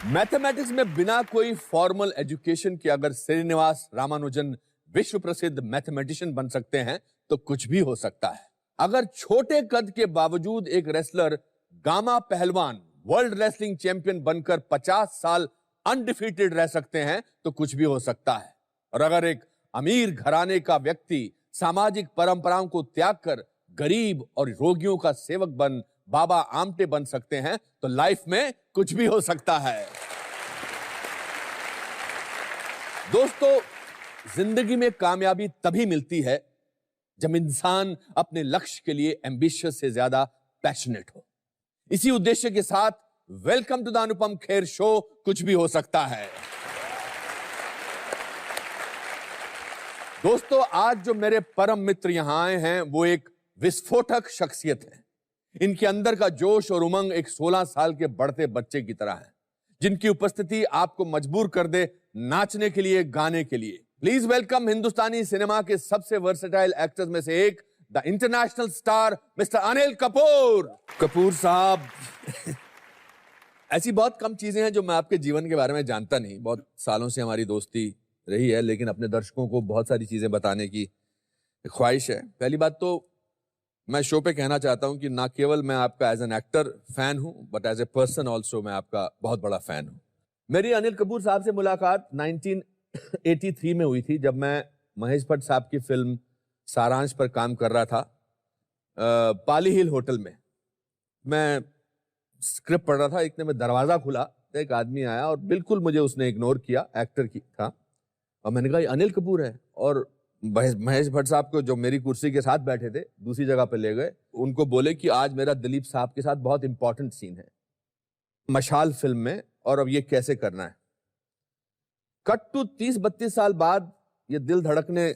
Mathematics में बिना कोई फॉर्मल एजुकेशन के अगर श्रीनिवास रामानुजन विश्व प्रसिद्ध मैथमेटिशियन बन सकते हैं तो कुछ भी हो सकता है। अगर छोटे कद के बावजूद एक रेसलर गामा पहलवान वर्ल्ड रेसलिंग चैंपियन बनकर 50 साल अनडिफीटेड रह सकते हैं तो कुछ भी हो सकता है। और अगर एक अमीर घराने का व्यक्ति सामाजिक परंपराओं को त्याग कर गरीब और रोगियों का सेवक बन बाबा आमटे बन सकते हैं तो लाइफ में कुछ भी हो सकता है। दोस्तों, जिंदगी में कामयाबी तभी मिलती है जब इंसान अपने लक्ष्य के लिए एम्बिशियस से ज्यादा पैशनेट हो। इसी उद्देश्य के साथ welcome to the Anupam Kher show, कुछ भी हो सकता है। दोस्तों, आज जो मेरे परम मित्र यहां आए हैं वो एक विस्फोटक शख्सियत है। इनके अंदर का जोश और उमंग एक 16 साल के बढ़ते बच्चे की तरह है, जिनकी उपस्थिति आपको मजबूर कर दे नाचने के लिए, गाने के लिए। प्लीज वेलकम हिंदुस्तानी सिनेमा के सबसे वर्सेटाइल एक्टर्स में से एक, the international star mister Anil Kapoor. Kapoor साहब, ऐसी बहुत कम चीजें हैं जो मैं आपके जीवन के बारे में जानता नहीं। बहुत सालों से हमारी दोस्ती रही है, लेकिन अपने दर्शकों को बहुत सारी चीजें बताने की ख्वाहिश है। पहली बात तो मैं शो पे कहना चाहता हूं कि ना केवल मैं आपका एज एन एक्टर फैन हूं, but as a person also मैं आपका बहुत बड़ा फैन हूं। मेरी अनिल कपूर साहब से मुलाकात 1983 में हुई थी, जब मैं महेश भट्ट साहब की फिल्म सारांश पर काम कर रहा था। पाली हिल होटल में मैं स्क्रिप्ट पढ़ रहा था। इतने में दरवाजा खुला, एक आदमी आया और बिल्कुल मुझे उसने इग्नोर किया। एक्टर की था और मैंने कहा ये अनिल कपूर है। और महेश भट्ट साहब को, जो मेरी कुर्सी के साथ बैठे थे, दूसरी जगह पे ले गए। उनको बोले कि आज मेरा दिलीप साहब के साथ बहुत इंपॉर्टेंट सीन है मशाल फिल्म में, और अब ये कैसे करना है। कट टू 30-32 साल बाद ये दिल धड़कने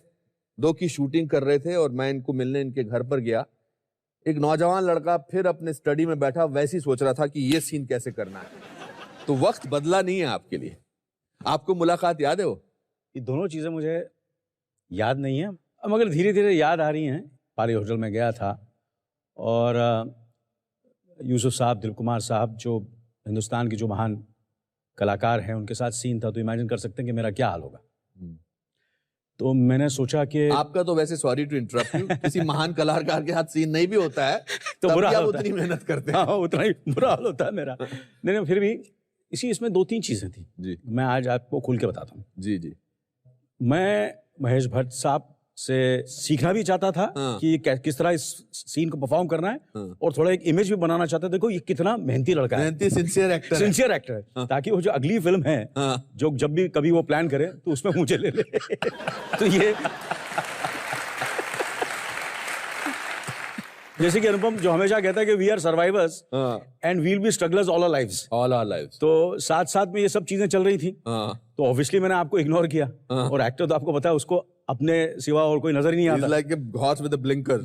2 की शूटिंग कर रहे थे और मैं इनको मिलने इनके घर पर गया। एक नौजवान लड़का फिर अपने स्टडी में बैठा वैसे ही सोच रहा था कि ये सीन कैसे करना है। तो वक्त बदला नहीं है आपके लिए। आपको मुलाकात याद है वो? ये दोनों चीज़ें मुझे याद नहीं है, मगर धीरे धीरे याद आ रही हैं। पाली होटल में गया था और यूसुफ साहब, दिलीप कुमार साहब, जो हिंदुस्तान के जो महान कलाकार हैं, उनके साथ सीन था। तो इमेजिन कर सकते हैं कि मेरा क्या हाल होगा। तो मैंने सोचा कि आपका तो वैसे, सॉरी टू इंटरप्ट यू, किसी महान कलाकार के साथ सीन नहीं भी होता है तो बुरा हाल उतनी मेहनत करते हैं। हाँ, उतना ही बुरा हाल होता है मेरा। नहीं, फिर भी इसमें 2-3 चीज़ें थी जी। मैं आज आपको खुल के बताता हूँ। जी जी। मैं महेश भट्ट साहब से सीखना भी चाहता था कि किस तरह इस सीन को परफॉर्म करना है, और थोड़ा एक इमेज भी बनाना चाहता था। देखो ये कितना मेहनती लड़का है, मेहनती सिंसियर एक्टर है, ताकि वो जो अगली फिल्म है, जो जब भी कभी वो प्लान करे तो उसमें मुझे ले ले। तो ये जैसे कि अनुपम जो हमेशा कहता है कि we are survivors and we'll be strugglers all our lives. तो साथ साथ में ये सब चीजें चल रही थी। तो ऑब्वियसली मैंने आपको इग्नोर किया। और एक्टर तो आपको पता है, उसको अपने सिवा और कोई नजर ही नहीं आता। He's like a horse with a blinker.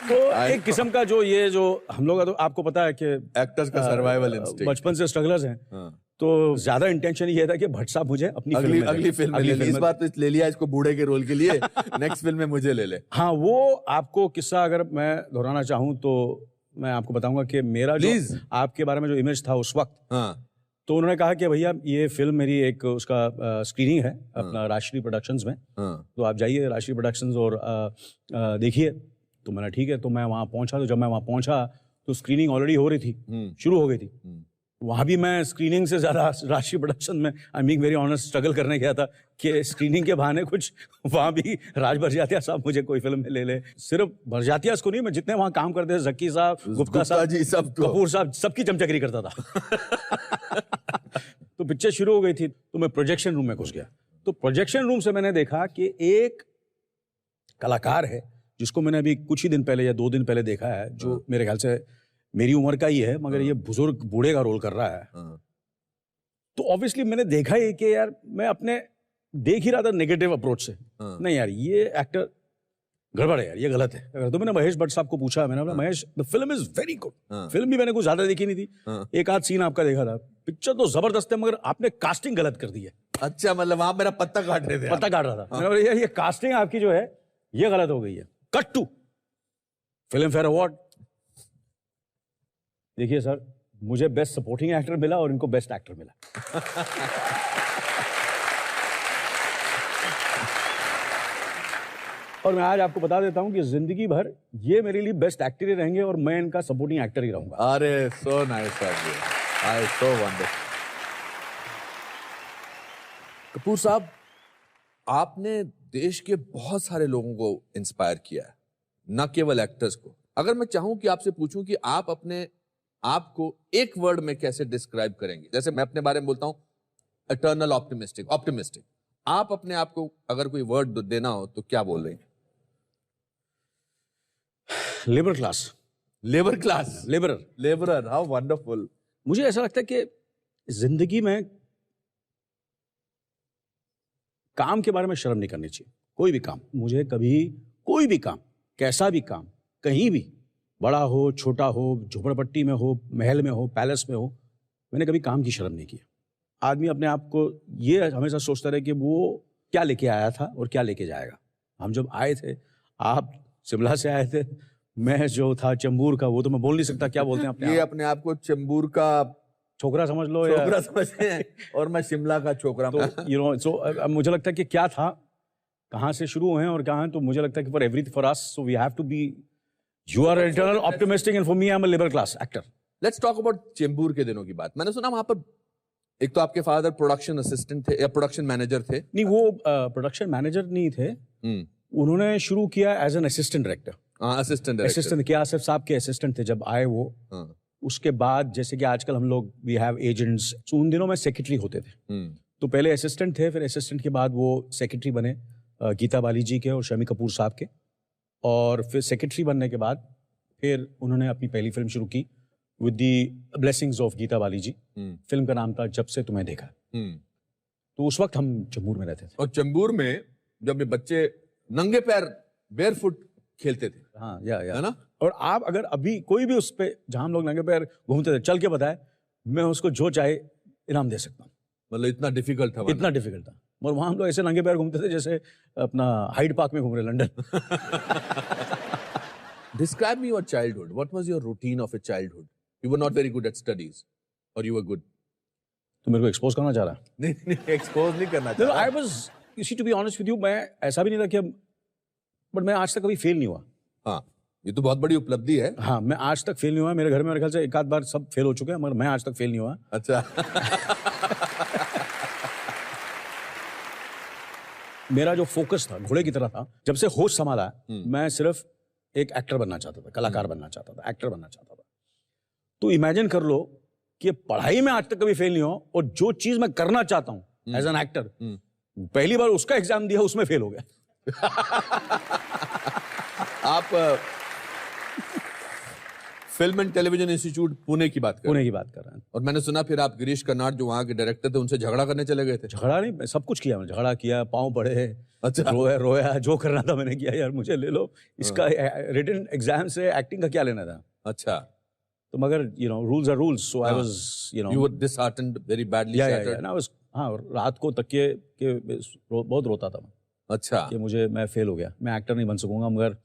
तो एक किस्म का जो ये जो हम लोग, तो आपको पता है कि एक्टर्स का सर्वाइवल इंस्टिंक्ट, बचपन से स्ट्रगलर्स हैं। तो ज्यादा इंटेंशन ये था कि भट्ट साहब मुझे अपनी अगली फिल्म में ले ले। इस बार तो ले लिया इसको बूढ़े के रोल के लिए, नेक्स्ट फिल्म में मुझे ले ले। हाँ, वो आपको किस्सा अगर मैं दोहराना चाहूँ तो मैं आपको बताऊंगा कि मेरा जो आपके बारे में जो इमेज था उस वक्त, तो उन्होंने कहा कि भैया ये फिल्म मेरी एक उसका स्क्रीनिंग है अपना राष्ट्रीय प्रोडक्शंस में, तो आप जाइए राष्ट्रीय प्रोडक्शंस और देखिए। तो मैंने ठीक है। तो मैं वहाँ पहुँचा। तो जब मैं वहाँ पहुँचा तो स्क्रीनिंग ऑलरेडी हो रही थी, शुरू हो गई थी। वहाँ भी मैं स्क्रीनिंग से ज़्यादा राष्ट्रीय प्रोडक्शन में, I mean very honest, struggle करने गया था कि स्क्रीनिंग के बहाने कुछ वहाँ भी राज भरजातिया साहब मुझे कोई फिल्म में ले ले। सिर्फ भरजातिया को नहीं, मैं जितने वहाँ काम करते थे, जक्की साहब, गुप्ता साहब जी, सब कपूर साहब, सबकी चमचकरी करता था। तो पिक्चर शुरू हो गई थी तो मैं प्रोजेक्शन रूम में घुस गया। तो प्रोजेक्शन रूम से मैंने देखा कि एक कलाकार है जिसको मैंने अभी कुछ ही दिन पहले या 2 दिन पहले देखा है, जो मेरे ख्याल से मेरी उम्र का ही है, मगर ये बुजुर्ग बूढ़े का रोल कर रहा है। तो ऑब्वियसली मैंने देखा ही कि यार, मैं अपने देख ही रहा था नेगेटिव अप्रोच से, नहीं यार ये एक्टर गड़बड़ है यार, ये गलत है। तो मैंने महेश भट्ट साहब को पूछा, मैंने बोला Mahesh, the film is very good. Film भी मैंने कुछ ज्यादा देखी नहीं थी, एक आध सीन आपका देखा था। पिक्चर तो जबरदस्त है, मगर आपने कास्टिंग गलत कर दी है। अच्छा, मतलब वहां मेरा पत्ता काट रहे थे? पत्ता काट रहा था। मैंने बोला यार ये कास्टिंग आपकी जो है ये गलत हो गई है। Cut to Filmfare award देखिए सर, मुझे बेस्ट सपोर्टिंग एक्टर मिला और इनको बेस्ट एक्टर मिला। और मैं आज आपको बता देता हूं कि जिंदगी भर ये मेरे लिए बेस्ट एक्टर ही रहेंगे और मैं इनका सपोर्टिंग एक्टर ही रहूंगा। अरे so nice of you, I so wonderful. Kapoor साहब, आपने देश के बहुत सारे लोगों को इंस्पायर किया है, न केवल एक्टर्स को। अगर मैं चाहूं कि आपसे पूछूं कि आप अपने आप को एक वर्ड में कैसे डिस्क्राइब करेंगे? जैसे मैं अपने बारे में बोलता हूं इटर्नल ऑप्टिमिस्टिक, ऑप्टिमिस्टिक। आप अपने आप को अगर कोई वर्ड देना हो तो क्या बोल रहे हैं? Labour class. Labour class, labourer. Labourer, how wonderful. मुझे ऐसा लगता है कि जिंदगी में काम के बारे में शर्म नहीं करनी चाहिए। कोई भी काम, मुझे कभी कोई भी काम, कैसा भी काम, कहीं भी, बड़ा हो छोटा हो, झोपड़पट्टी में हो, महल में हो, पैलेस में हो, मैंने कभी काम की शर्म नहीं किया। आदमी अपने आप को ये हमेशा सोचता रहे कि वो क्या लेके आया था और क्या लेके जाएगा। हम जब आए थे, आप शिमला से आए थे, मैं जो था चेंबूर का, वो तो मैं बोल नहीं सकता क्या बोलते हैं अपने ये अपने आप को चेंबूर का छोकरा समझ लो, छोकरा समझते हैं और मैं शिमला का छोकरा। तो यू नो, सो मुझे लगता है कि क्या था, कहाँ से शुरू हुए हैं और कहाँ हैं, तो मुझे लगता है कि for everything for us, so we have to be, you are eternal optimistic and for me I am a labour class actor. Let's talk about Chembur के दिनों की बात। मैंने सुना वहां पर एक तो आपके फादर प्रोडक्शन असिस्टेंट थे या प्रोडक्शन मैनेजर थे? नहीं, वो प्रोडक्शन मैनेजर नहीं थे, उन्होंने शुरू किया as an assistant director. Assistant किया, आसिफ साहब के असिस्टेंट थे जब आए वो। उसके बाद जैसे कि आजकल हम लोग वी हैव एजेंट्स, उन दिनों में सेक्रेटरी होते थे। तो पहले असिस्टेंट थे, फिर असिस्टेंट के बाद वो सेक्रेटरी बने गीता बाली जी के और शमी कपूर साहब के। और फिर सेक्रेटरी बनने के बाद फिर उन्होंने अपनी पहली फिल्म शुरू की with the blessings of Geeta Bali ji. Film का नाम था जब से तुम्हें देखा। तो उस वक्त हम चेंबूर में रहते थे। और चेंबूर में जब ये बच्चे नंगे पैर बेयरफुट खेलते थे, हाँ, या है ना? और आप अगर अभी कोई भी उस पे, जहां हम लोग नंगे पैर घूमते थे, चल के बताए, मैं उसको जो चाहे इनाम दे सकता हूँ। मतलब इतना डिफिकल्ट था? इतना डिफिकल्ट था। और वहां हम लोग ऐसे नंगे पैर घूमते थे जैसे अपना हाइड पार्क में घूम रहे London. Describe me your childhood. What was your routine of a childhood? You were not very good at studies, or you were good? तो मेरे को एक्सपोज करना चाह रहा? नहीं, एक्सपोज नहीं करना चाह रहा। I was, you see, to be honest with you, मैं ऐसा भी नहीं था कि, बट मैं आज तक कभी फेल नहीं हुआ। हाँ, ये तो बहुत बड़ी उपलब्धि है। हाँ, मैं आज तक फेल नहीं हुआ। मेरे घर में मेरे ख्याल से एक आध बार सब फेल हो चुके हैं, मगर मैं आज तक फेल नहीं हुआ। अच्छा। मेरा जो फोकस था घोड़े की तरह था, जब से होश संभाला, मैं सिर्फ एक एक्टर बनना चाहता था, कलाकार बनना चाहता था, एक्टर बनना चाहता था। तो इमेजिन कर लो कि पढ़ाई में आज तक कभी फेल नहीं हो, और जो चीज मैं करना चाहता हूं एज एन एक्टर, पहली बार उसका एग्जाम दिया, उसमें फेल हो गया। आप film and television institute Pune की बात कर रहे हैं। और मैंने सुना फिर आप गिरीश कर्नाड जो वहां के डायरेक्टर थे उनसे झगड़ा करने चले गए थे? झगड़ा नहीं, सब कुछ किया, मैंने झगड़ा किया, पांव पड़े, अच्छा, रोया, जो करना था मैंने किया। यार मुझे ले लो, इसका रिटन एग्जाम से एक्टिंग का क्या लेना था? अच्छा, तो मगर you know, rules are rules, so I was, you know, you were disheartened, very badly shattered. I was, हाँ, रात को तकिए के बहुत रोता था मैं। अच्छा, कि मैं फेल हो गया, मैं एक्टर नहीं बन सकूंगा। मगर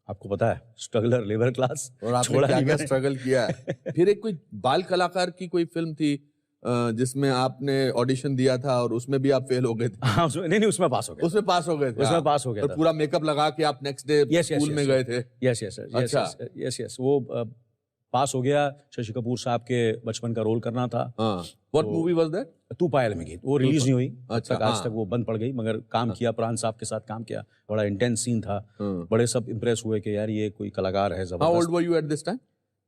आपको पता है, स्ट्रगलर, लेबर क्लास, और आपने क्या स्ट्रगल किया है। फिर एक कोई बाल कलाकार की कोई फिल्म थी जिसमें आपने ऑडिशन दिया था और उसमें भी आप फेल हो गए थे? हाँ, उसमें नहीं, उसमें पास हो गए। उसमें पास हो गए थे? उसमें पास हो गया और पूरा मेकअप लगा के आप नेक्स्ट डे स्कूल में गए थे? यस, वो पास हो गया। शशि कपूर साहब के बचपन का रोल करना था। What movie was that? तू पायल में गई, वो रिलीज नहीं हुई। अच्छा, आज तक वो बंद पड़ गई, मगर काम किया, प्राण साहब के साथ काम किया, बड़ा इंटेंस सीन था। बड़े सब इंप्रेस हुए कि यार ये कोई कलाकार है जबरदस्त। How old were you at this time?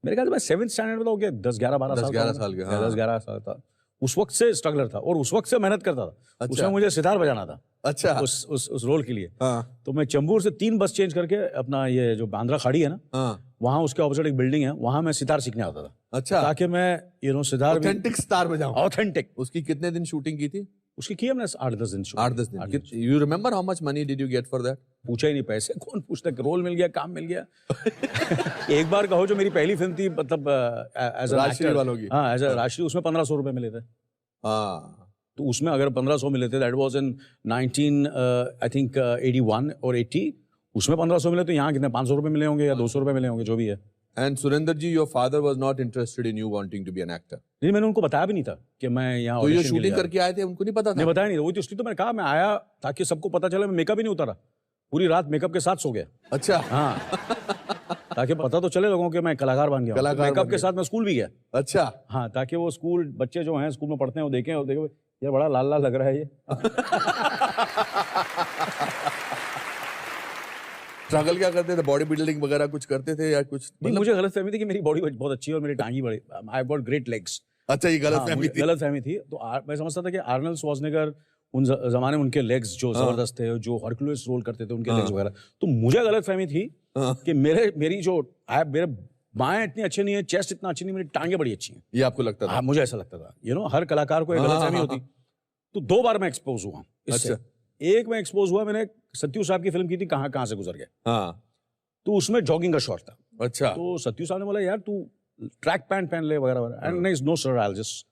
मेरे ख्याल से मैं 7th स्टैंडर्ड में हो गया, 10-11 साल था। उस वक्त से स्ट्रगलर था और उस वक्त से मेहनत करता था। अच्छा। उसमें मुझे सितार बजाना था। अच्छा, उस रोल के लिए। हाँ। तो मैं चेंबूर से 3 बस चेंज करके अपना ये जो बांद्रा खाड़ी है ना, हाँ। वहाँ उसके ऑपोजिट एक बिल्डिंग है, वहाँ मैं सितार सीखने आता था। अच्छा, ताकि मैं सितार, ऑथेंटिक सितार बजाऊं। ऑथेंटिक। उसकी कितने दिन शूटिंग की थी? उसकी की हमने 8-10 दिन। 8-10 दिन। You remember how much money did you get for that? पूछा ही नहीं, पैसे कौन पूछता, रोल मिल गया, काम मिल गया। एक बार कहो, जो मेरी पहली फिल्म थी, मतलब एज राजश्री वालों की, हाँ, एज राजश्री, उसमें 1500 रुपए मिले थे। तो उसमें अगर 1500 मिले थे, दैट वाज इन 1981 और 80, उसमें 1500 मिले, तो यहाँ कितने 500 रुपए मिले होंगे या 200 रुपए मिले होंगे, जो भी है। And Surinder ji, your father was not interested in you wanting to be an actor. नहीं, मैंने उनको बताया भी नहीं था कि मैं यहाँ तो ये शूटिंग करके आए थे, उनको नहीं पता था? नहीं बताया नहीं, वही तो इसलिए तो मैंने कहा मैं आया ताकि सबको पता चले। मैं मेकअप ही नहीं उतारा, पूरी रात मेकअप के साथ सो गया। अच्छा। हाँ, ताकि पता तो चले लोगों के मैं कलाकार बन गया। मेकअप के साथ मैं स्कूल भी गया। अच्छा। हाँ, ताकि वो स्कूल बच्चे जो हैं स्कूल में पढ़ते हैं वो देखें और देखो ये बड़ा लाल लाल लग रहा है ये। स्ट्रगल क्या करते थे? बॉडी बिल्डिंग वगैरह कुछ करते थे या कुछ? नहीं, मुझे गलतफहमी थी कि मेरी बॉडी बहुत अच्छी है और मेरी टांगी बड़ी, I have got great legs. अच्छा, ये गलतफहमी थी? गलतफहमी थी। तो मैं समझता था कि आर्नल्ड श्वार्ज़नेगर उन जमाने में उनके लेग्स जो जबरदस्त थे, जो हरक्यूलिस रोल करते थे उनके लेग्स वगैरह। तो मुझे गलतफहमी थी कि मेरे बाएं इतनी अच्छी नहीं है, चेस्ट इतना अच्छी नहीं, मेरी टांगे बड़ी अच्छी हैं। ये आपको लगता था? हाँ, मुझे ऐसा लगता था। हर कलाकार को एक गलतफहमी होती। तो 2 बार मैं एक्सपोज हुआ इससे। एक मैं एक्सपोज हुआ, मैंने सत्यू साहब की फिल्म की थी कहाँ से गुजर गए। हाँ। तो उसमें जॉगिंग का शॉट था। अच्छा। तो सत्यू साहब ने बोला यार तू ट्रैक पैंट पहन ले वगैरह वगैरह। एंड नहीं, no sir, I will just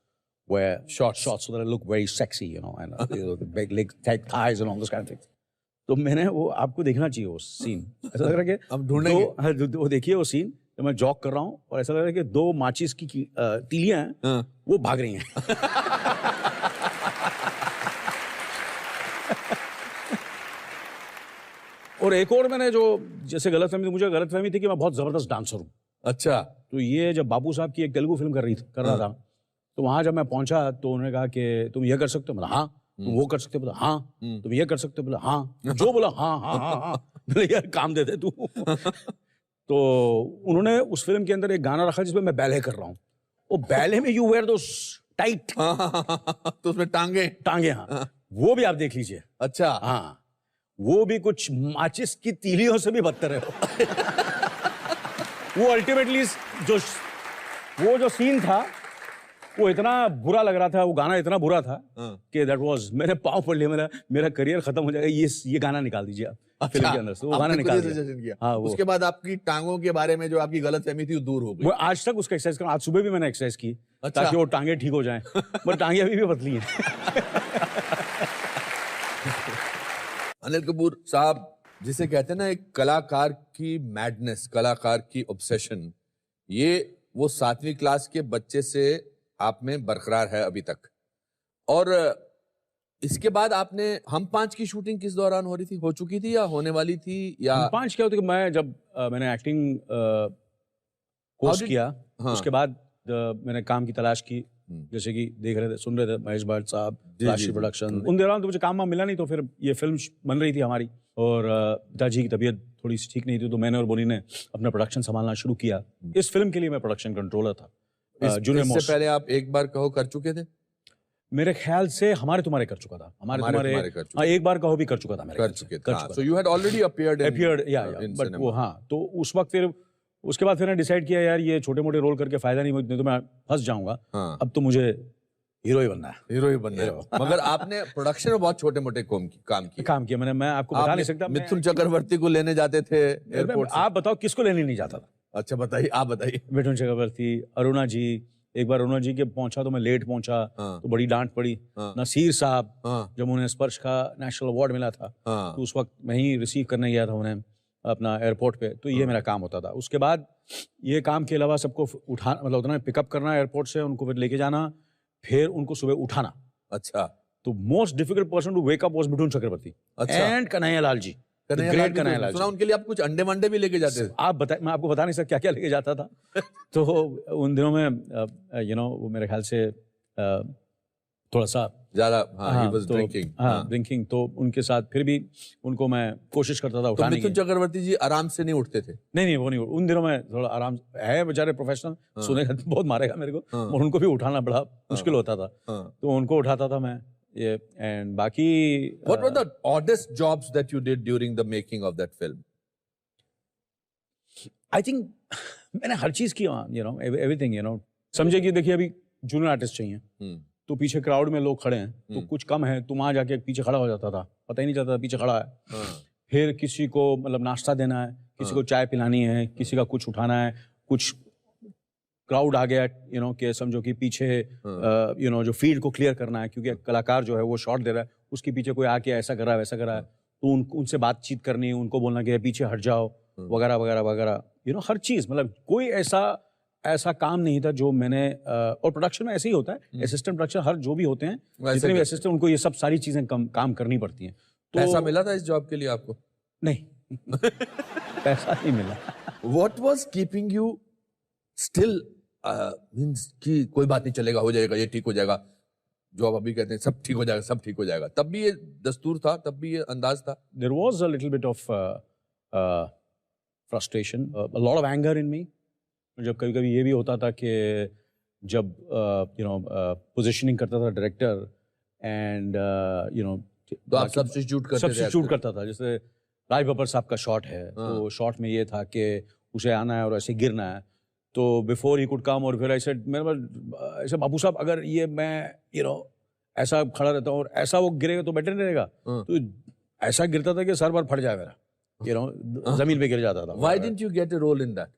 wear shorts so that I look very sexy, and the big leg, tight thighs and all those kind of things. तो मैंने वो, आपको देखना चाहिए वो सीन, ऐसा लग रहा है कि अब ढूंढेंगे। वो देखिए वो सीन, तो मैं जॉग कर रहा हूँ और ऐसा लग रहा है कि 2 माचिस की तीलियां हैं, वो भाग रही हैं। और एक और मैंने जो जैसे मुझे गलतफहमी थी कि मैं बहुत जबरदस्त डांसर हूँ। अच्छा। तो ये जब बाबू साहब की एक तेलुगु फिल्म कर रहा था, तो वहां जब मैं पहुंचा तो उन्होंने कहा कि तुम ये कर सकते हो? बोला हाँ। तुम वो कर सकते हो? बोला हाँ। तुम ये कर सकते हो? बोला हाँ। जो बोला हाँ हाँ हाँ हाँ। बोले यार काम दे दे तू। तो उन्होंने उस फिल्म के अंदर एक गाना रखा जिसमें मैं बैले कर रहा हूँ। वो बैले में यू वेयर दोस टाइट, तो उसमें टांगे। हाँ, वो भी आप देख लीजिए। अच्छा। हाँ, वो भी कुछ माचिस की तीलियों से भी बदतर है। वो अल्टीमेटली जो सीन था वो इतना बुरा लग रहा था, वो गाना इतना बुरा था कि दैट वाज, मेरे पाँव पड़ लिए, मेरा करियर खत्म हो जाएगा, ये गाना निकाल दीजिए आप फिल्म के अंदर से। वो गाना निकाल दिया। हाँ, उसके बाद आपकी टांगों के बारे में जो आपकी गलतफहमी थी वो दूर हो गई। वो आज तक उसका एक्सरसाइज कर, आज सुबह भी मैंने एक्सरसाइज की। अच्छा। ताकि वो टांगे ठीक हो जाएं। पर टांगे अभी भी पतली हैं। अनिल कपूर साहब, जिसे कहते हैं ना एक कलाकार की मैडनेस, कलाकार की ऑब्सेशन, ये वो 7वीं क्लास के बच्चे से आप में बरकरार है अभी तक। और इसके बाद आपने हम 5 की शूटिंग किस दौरान हो रही थी? हो चुकी थी या होने वाली थी? या हम 5 क्या होती कि मैं जब मैंने एक्टिंग कोर्स किया, उसके बाद मैंने काम की तलाश की, जैसे कि देख रहे थे, सुन रहे थे महेश भट्ट साहब, राशि प्रोडक्शन, उन दौरान तो मुझे काम मिला नहीं। तो फिर ये फिल्म बन रही थी हमारी और पिताजी की तबीयत थोड़ी सी ठीक नहीं थी, तो मैंने और बोनी ने अपना प्रोडक्शन संभालना शुरू किया। इस फिल्म के लिए मैं प्रोडक्शन कंट्रोलर था। इससे पहले आप एक बार कहो कर चुके थे? मेरे ख्याल से हमारे तुम्हारे कर चुका था। हमारे तुम्हारे एक बार कहो भी कर चुका था। कर चुके थे। So you had already appeared but वो, हाँ, तो उस वक्त फिर उसके बाद फिर डिसाइड किया यार ये छोटे मोटे रोल करके फायदा नहीं तो मैं फंस जाऊंगा। अब तो मुझे हीरो ही बनना है। मगर आपने प्रोडक्शन में बहुत छोटे मोटे काम किया। मैं आपको बता नहीं सकता। मिथुन चक्रवर्ती को लेने जाते थे एयरपोर्ट से। आप बताओ किसको लेने नहीं जाता था? अच्छा बताइए, आप बताइए। मिथुन चक्रवर्ती, अरुणा जी। एक बार अरुणा जी के पहुंचा तो मैं लेट पहुंचा, तो बड़ी डांट पड़ी। नसीर साहब, जब उन्हें स्पर्श का नेशनल अवार्ड मिला था, तो उस वक्त मैं ही रिसीव करने गया था उन्हें अपना एयरपोर्ट पे। तो ये मेरा काम होता था। उसके बाद ये काम के अलावा सबको उठाना, मतलब उतना पिकअप करना एयरपोर्ट से, उनको फिर लेके जाना, फिर उनको सुबह उठाना। अच्छा। तो most difficult person to wake up was Mithun Chakraborty and Kanhaiya Lal ji. Great Kanhaiya Lal ji. उनके लिए आप कुछ अंडे वंडे भी लेके जाते थे? आप बताएं, मैं आपको बता नहीं सकता क्या क्या लेके जाता था। तो उन दिनों में वो मेरे ख्याल से थोड़ा सा ज्यादा ड्रिंकिंग, तो उनके साथ फिर भी उनको मैं कोशिश करता था उठाने की। मिथुन चक्रवर्ती जी आराम से नहीं उठते थे? नहीं, वो नहीं। उन दिनों में थोड़ा आराम है, बेचारे प्रोफेशनल, सुनेगा बहुत मारेगा मेरे को, और उनको भी उठाना बड़ा मुश्किल होता था। तो उनको उठाता था मैं। And बाकी what were the oddest jobs that you did during the making of that film? I think मैंने हर चीज की, everything, समझे कि देखिए अभी जूनियर आर्टिस्ट चाहिए, तो पीछे क्राउड में लोग खड़े हैं, तो कुछ कम है, तो वहां जाके पीछे खड़ा हो जाता था, पता ही नहीं चलता था पीछे खड़ा है। फिर किसी को मतलब नाश्ता देना है, किसी को चाय पिलानी है, किसी का कुछ उठाना है, कुछ क्राउड आ गया, कि समझो कि पीछे जो फील्ड को क्लियर करना है, क्योंकि कलाकार जो है वो शॉट दे रहा है, उसके पीछे कोई आके ऐसा कर रहा है वैसा कर रहा है, तो उनसे बातचीत करनी, उनको बोलना कि पीछे हट जाओ, वगैरह वगैरह वगैरह, यू नो, हर चीज, मतलब कोई ऐसा काम नहीं था जो मैंने और प्रोडक्शन में ऐसे ही होता है, असिस्टेंट प्रोडक्शन हर जो भी होते हैं, जितने भी असिस्टेंट, उनको ये सब सारी चीजें काम करनी पड़ती हैं। तो पैसा मिला था इस जॉब के लिए आपको? नहीं पैसा नहीं मिला। What was keeping you still means कि कोई बात नहीं, चलेगा, हो जाएगा, ये ठीक हो जाएगा, जो आप अभी कहते हैं सब ठीक हो जाएगा, सब ठीक हो जाएगा, तब भी ये दस्तूर था, तब भी ये अंदाज था? There was a little bit of frustration, a lot of anger in me. जब कभी-कभी ये भी होता था कि जब पोजीशनिंग करता था डायरेक्टर एंड तो आप सब्स्टिट्यूट करता था। जैसे राज बब्बर साहब का शॉट है, तो शॉट में ये था कि उसे आना है और ऐसे गिरना है, तो बिफोर ही कुड कम, और फिर ऐसे ऐसे बाबू साहब अगर ये मैं ऐसा खड़ा रहता हूँ और ऐसा वो गिरेगा तो बेटर नहीं रहेगा, तो ऐसा गिरता था कि सर पर फट जाए मेरा, जमीन पे गिर जाता था। Why didn't you get a role in that?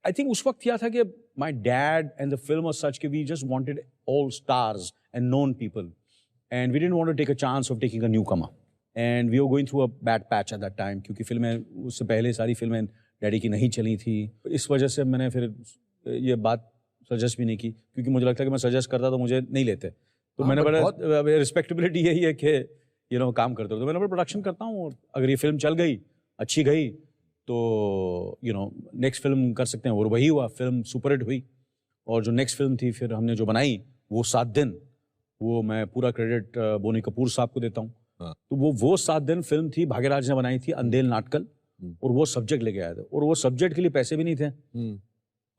I think उस वक्त क्या था कि my dad and the film was such कि we just wanted all stars and known people, and we didn't want to take a chance of taking a newcomer, and we were going through a bad patch at that time, क्योंकि फिल्में उससे पहले सारी फिल्में daddy की नहीं चली थी। इस वजह से मैंने फिर ये बात सजेस्ट भी नहीं की, क्योंकि मुझे लगता है कि मैं सजेस्ट करता तो मुझे नहीं लेते। तो मैंने बड़ा रिस्पेक्टेबिलिटी यही है कि काम करते हो, तो मैंने बड़ा प्रोडक्शन करता हूँ, और अगर ये फिल्म चल गई, अच्छी गई, तो नेक्स्ट फिल्म कर सकते हैं। और वही हुआ, फिल्म सुपरहिट हुई, और जो नेक्स्ट फिल्म थी फिर हमने जो बनाई वो 7 दिन, वो मैं पूरा क्रेडिट बोनी कपूर साहब को देता हूँ। तो वो 7 दिन फिल्म थी, भाग्यराज ने बनाई थी, अंधेल नाटकल, और वो सब्जेक्ट लेके आए थे, और वो सब्जेक्ट के लिए पैसे भी नहीं थे,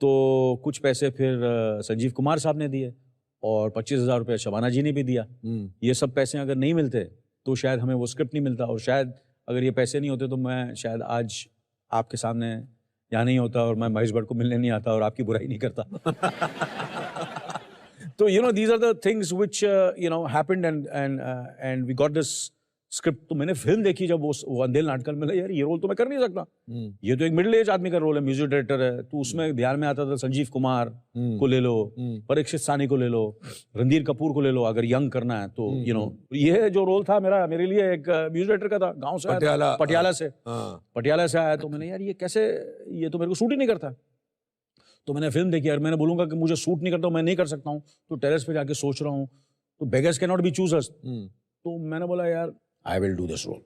तो कुछ पैसे फिर संजीव कुमार साहब ने दिए, और 25,000 रुपये शबाना जी ने भी दिया। ये सब पैसे अगर नहीं मिलते तो शायद हमें वो स्क्रिप्ट नहीं मिलता, और शायद अगर ये पैसे नहीं होते तो मैं शायद आज आपके सामने यहाँ नहीं होता, और मैं महेश भट्ट को मिलने नहीं आता, और आपकी बुराई नहीं करता। तो these are the things which happened, and we got this script. तो मैंने फिल्म देखी जब वो अंधेल नाटकल में, यार ये रोल तो मैं कर नहीं सकता, ये तो एक मिडिल एज आदमी का रोल है, म्यूजिक डायरेक्टर है, तो उसमें ध्यान में आता था संजीव कुमार को ले लो, परीक्षित सानी को ले लो, रणधीर कपूर को ले लो, अगर यंग करना है तो ये जो रोल था मेरे लिए एक म्यूजिक डायरेक्टर का था, गाँव से पटियाला से आया, तो मैंने यार ये कैसे, ये तो मेरे को सूट ही नहीं करता। तो मैंने फिल्म देखी, यार मैंने बोलूंगा कि मुझे सूट नहीं करता, मैं नहीं कर सकता हूँ, तो टेरेस पे जाके सोच रहा हूँ, तो beggars can not be choosers. तो मैंने बोला यार I will do this role.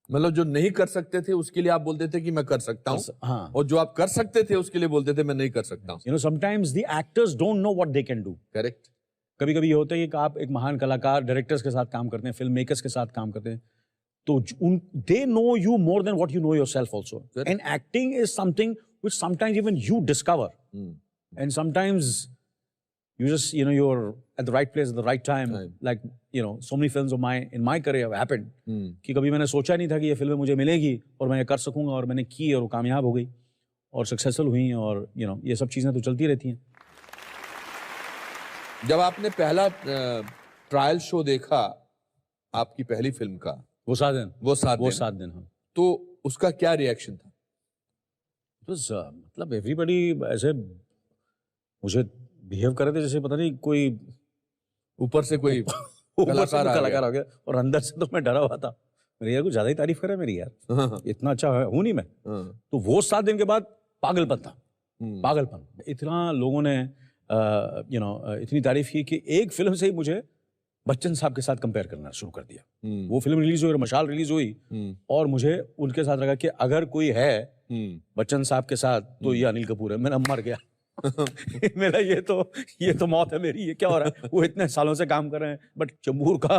मतलब जो नहीं कर सकते थे उसके लिए आप बोलते थे कि मैं कर सकता हूँ, हाँ, और जो आप कर सकते थे उसके लिए बोलते थे मैं नहीं कर सकता हूँ। Sometimes the actors don't know what they can do. Correct. कभी कभी ये होता है कि आप एक महान कलाकार डायरेक्टर्स के साथ काम करते हैं, फिल्म मेकर्स के साथ काम करते हैं, तो they know you more than what you know yourself also, and acting is something which sometimes even you discover, and sometimes you just you're at the right place at the right time, like so many films of in my career have happened कि कभी मैंने सोचा नहीं था कि ये फिल्में मुझे मिलेगी और मैं ये कर सकूंगा, और मैंने की, और वो कामयाब हो गई और सक्सेसफुल हुई, और ये सब चीजें तो चलती रहती हैं। जब आपने पहला ट्रायल शो देखा आपकी पहली फिल्म का, वो 7 दिन, हाँ, तो उसका क्या रिएक्शन था? मतलब एवरीबडी ऐसे मुझे बिहेव कर रहे थे जैसे पता नहीं कोई ऊपर से कोई कलाकार आ गया, और अंदर से तो मैं डरा हुआ था, मेरे यार कुछ ज्यादा ही तारीफ कर रहा है मेरी, यार इतना अच्छा हूं नहीं मैं। तो वो 7 दिन के बाद पागलपन था, पागलपन। इतना लोगों ने इतनी तारीफ की कि एक फिल्म से ही मुझे बच्चन साहब के साथ कंपेयर करना शुरू कर दिया। वो फिल्म रिलीज हुई और मशाल रिलीज हुई, और मुझे उनके साथ लगा कि अगर कोई है बच्चन साहब के साथ तो ये अनिल कपूर है। मैंने मर गया। मेरा ये तो मौत है मेरी, ये क्या हो रहा है? वो इतने सालों से काम कर रहे हैं, बट चंबूर का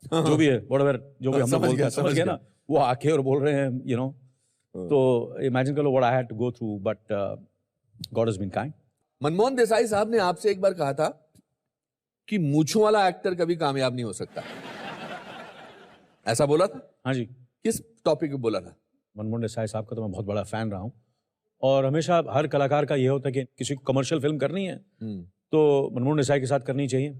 जो भी है, whatever, जो भी हम लोग बोलते हैं, समझ गया ना, वो आके और बोल रहे हैं, तो इमेजिन करो what I had to go through, but God has been kind. Manmohan Desai साहब ने आपसे एक बार कहा था कि मूंछों वाला एक्टर कभी कामयाब नहीं हो सकता, ऐसा बोला था? हाँ जी। किस टॉपिक पे बोला था? मनमोहन देसाई साहब का तो मैं बहुत बड़ा फैन रहा हूँ, और हमेशा हर कलाकार का ये होता है कि किसी को कमर्शियल फिल्म करनी है तो मनमोहन देसाई के साथ करनी चाहिए,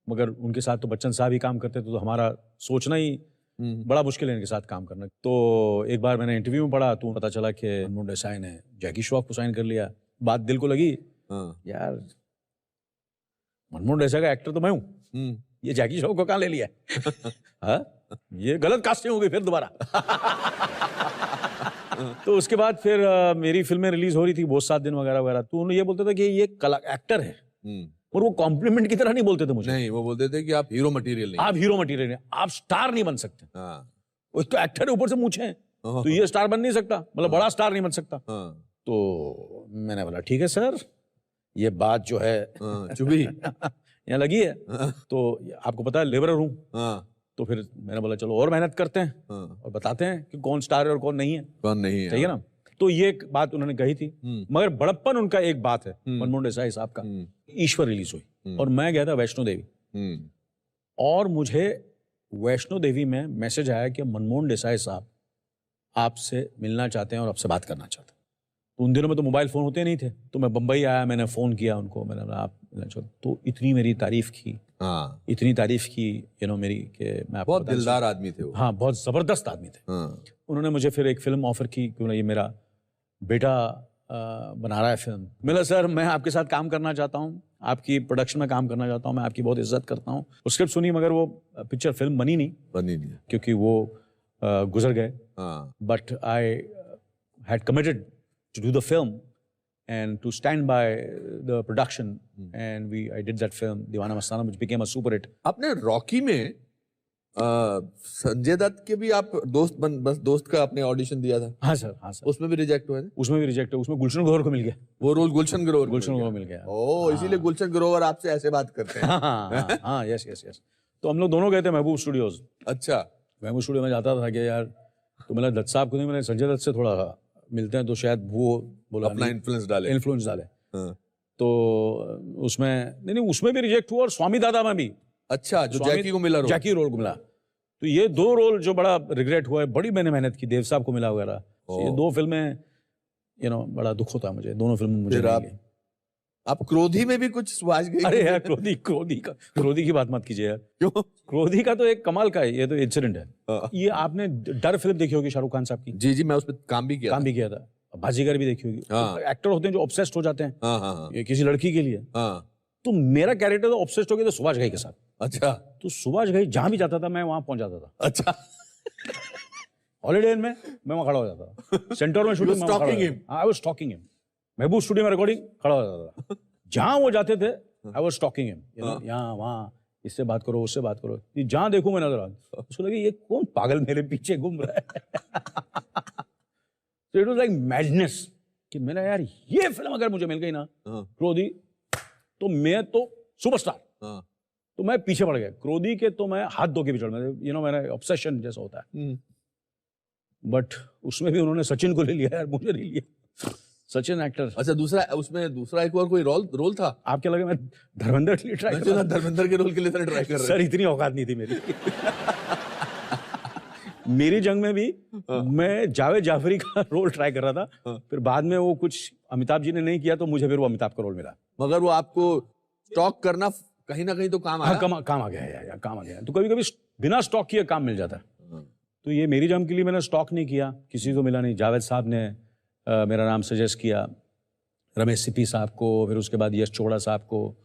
मगर उनके साथ तो बच्चन साहब ही काम करते थे, तो हमारा सोचना ही बड़ा मुश्किल है इनके साथ काम करना। तो एक बार मैंने इंटरव्यू में पढ़ा तो पता चला कि मनमोहन देसाई ने जैकी श्रॉफ को साइन कर लिया। बात दिल को लगी, यार मनमोहन देसाई का एक्टर तो मैं हूँ, ये जैकी श्रॉफ को कहाँ ले लिया? हाँ, ये गलत कास्टिंग हो गई फिर दोबारा। तो उसके बाद फिर मेरी फिल्में रिलीज हो रही थी, वो 7 दिन वगैरह वगैरह, तो उन्होंने ये बोलते थे कि ये कला एक्टर है, और वो कॉम्प्लीमेंट की तरह नहीं बोलते थे मुझे। नहीं, वो बोलते थे कि आप हीरो मटेरियल नहीं, आप हीरो मटेरियल हैं, आप स्टार नहीं बन सकते। हाँ। वो तो एक्टर है, ऊपर से मूंछें हैं, तो ये स्टार बन नहीं सकता, मतलब बड़ा स्टार नहीं बन सकता। तो मैंने बोला ठीक है सर, ये बात जो है चुभी यहाँ लगी है, तो आपको पता है लेबरर हूँ, तो फिर मैंने बोला चलो और मेहनत करते हैं और बताते हैं कि कौन स्टार है और कौन नहीं है, कौन नहीं है, सही है ना। तो ये एक बात उन्होंने कही थी, मगर बड़प्पन उनका एक बात है, मनमोहन देसाई साहब का। ईश्वर रिलीज हुई और मैं गया था वैष्णो देवी, और मुझे वैष्णो देवी में मैसेज आया कि मनमोहन देसाई साहब आपसे मिलना चाहते हैं और आपसे बात करना चाहते हैं। तो उन दिनों में तो मोबाइल फ़ोन होते नहीं थे, तो मैं बम्बई आया, मैंने फ़ोन किया उनको, मैंने बोला आप मिलना चाहते, तो इतनी मेरी तारीफ़ की, इतनी तारीफ़ की मेरी, कि मैं आपको बहुत दिलदार आदमी थे वो। हाँ, बहुत ज़बरदस्त आदमी थे। उन्होंने मुझे फिर एक फ़िल्म ऑफ़र की, क्यों ना, ये मेरा बेटा बना रहा है फिल्म। मिला सर, मैं आपके साथ काम करना चाहता हूँ, आपकी प्रोडक्शन में काम करना चाहता हूँ, मैं आपकी बहुत इज्जत करता हूँ। स्क्रिप्ट सुनी, मगर वो पिक्चर फिल्म बनी नहीं, क्योंकि वो गुजर गए। But I had committed to do the film and to stand by the production, and I did that film, Deewana Mastana, which became a super hit. आपने रॉकी में संजय दत्त के भी आप दोस्त का आपने ऑडिशन दिया था? हाँ सर, हाँ सर। उसमें भी रिजेक्ट हुए थे? उसमें भी रिजेक्ट हुआ, उसमें गुलशन ग्रोवर को मिल गया वो रोल, गुलशन ग्रोवर मिल गया। ओह, इसीलिए गुलशन ग्रोवर आपसे ऐसे बात करते हैं। हाँ, यस। तो हम लोग दोनों गए थे महबूब स्टूडियोज। अच्छा। महबूब स्टूडियो में जाता था कि यार, तो मैंने दत्त साहब को नहीं, मैंने संजय दत्त से थोड़ा मिलते हैं तो शायद वो बोला अपना इन्फ्लुएंस डाले। तो उसमें नहीं, उसमें भी रिजेक्ट हुआ, और स्वामी दादा में भी। अच्छा, जो जैकी को मिला रोल? जैकी रोल को मिला। तो ये 2 रोल जो बड़ा रिग्रेट हुआ है, बड़ी मैंने मेहनत की, देव साहब को मिला वगैरह। ये 2 फिल्में बड़ा दुख होता है मुझे, दोनों फिल्में मुझे नहीं मिली। आप क्रोधी में भी कुछ सुभाष घई? अरे यार, क्रोधी की बात मत कीजिए यार। क्यों? क्रोधी का तो एक कमाल का है, ये तो इंसिडेंट है। ये आपने डर फिल्म देखी होगी शाहरुख खान साहब की? जी, मैं उस पर काम भी किया था। बाजीगर भी देखी होगी। एक्टर होते हैं जो ऑब्सेस्ड हो जाते हैं ये किसी लड़की के लिए। तो मेरा कैरेक्टर तो ऑब्सेस्ड हो गया था सुभाष घई के साथ। अच्छा। तो सुभाष घई जहां भी जाता था, मैं वहां पहुंच जाता था। अच्छा। हॉलिडे इन में मैं वहां खड़ा हो जाता था, सेंटर में शूटिंग में I was stocking him. Mehboob studio में रिकॉर्डिंग, खड़ा हो जाता था। जहां वो जाते थे, आई वाज स्टॉकिंग हिम, यहाँ वहां, इससे बात करो, उससे बात करो, जहां देखूं मैं नजर आता, उसको लगे ये कौन पागल मेरे पीछे घूम रहा है। So it was like madness कि मेरा यार, ये फिल्म अगर मुझे मिल गई ना, क्रोधी, तो मैं तो सुपरस्टार। तो मैं पीछे पड़ गया क्रोधी के, तो मैं हाथ धो के पिछड़ में, मेरा ऑब्सेशन जैसा होता है। बट उसमें भी उन्होंने सचिन को ले लिया यार, मुझे नहीं लिया। सचिन एक्टर। अच्छा, दूसरा एक और कोई रोल था? आप क्या लगे मैं धर्मेंद्र के लिए ट्राई कर रहा था? धर्मेंद्र के रोल के लिए ट्राई कर रहे? सर, इतनी औकात नहीं थी मेरी। मेरी जंग में भी मैं जावेद जाफरी का रोल ट्राई कर रहा था, फिर बाद में वो कुछ अमिताभ जी ने नहीं किया, तो मुझे फिर वो अमिताभ का रोल मिला। मगर वो आपको स्टॉक करना कहीं ना कहीं तो काम आया। काम आ गया, काम आ गया। तो कभी कभी बिना स्टॉक किए काम मिल जाता है। तो ये मेरी जंग के लिए मैंने स्टॉक नहीं किया, किसी को मिला नहीं। जावेद साहब ने मेरा नाम सजेस्ट किया, रमेश सिप्पी साहब को, फिर उसके बाद यश चोपड़ा साहब को,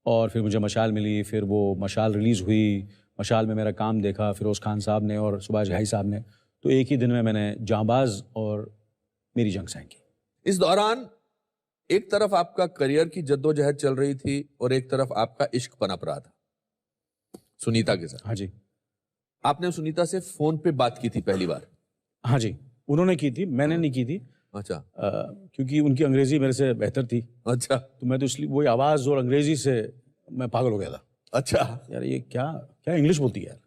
और फिर मुझे मशाल मिली। फिर वो मशाल रिलीज़ हुई, मशाल में मेरा काम देखा फिरोज़ खान साहब ने और सुभाष घई साहब ने। तो एक ही दिन में मैंने जांबाज और मेरी जंग साइन की। इस दौरान एक तरफ आपका करियर की जद्दोजहद चल रही थी और एक तरफ आपका इश्क पनप रहा था सुनीता के साथ। हाँ जी। आपने सुनीता से फोन पे बात की थी पहली बार? हाँ जी, उन्होंने की थी, मैंने नहीं की थी। अच्छा। क्योंकि उनकी अंग्रेजी मेरे से बेहतर थी। अच्छा। तो मैं तो इसलिए वही आवाज और अंग्रेजी से मैं पागल हो गया था। अच्छा। यार ये क्या इंग्लिश बोलती है यार।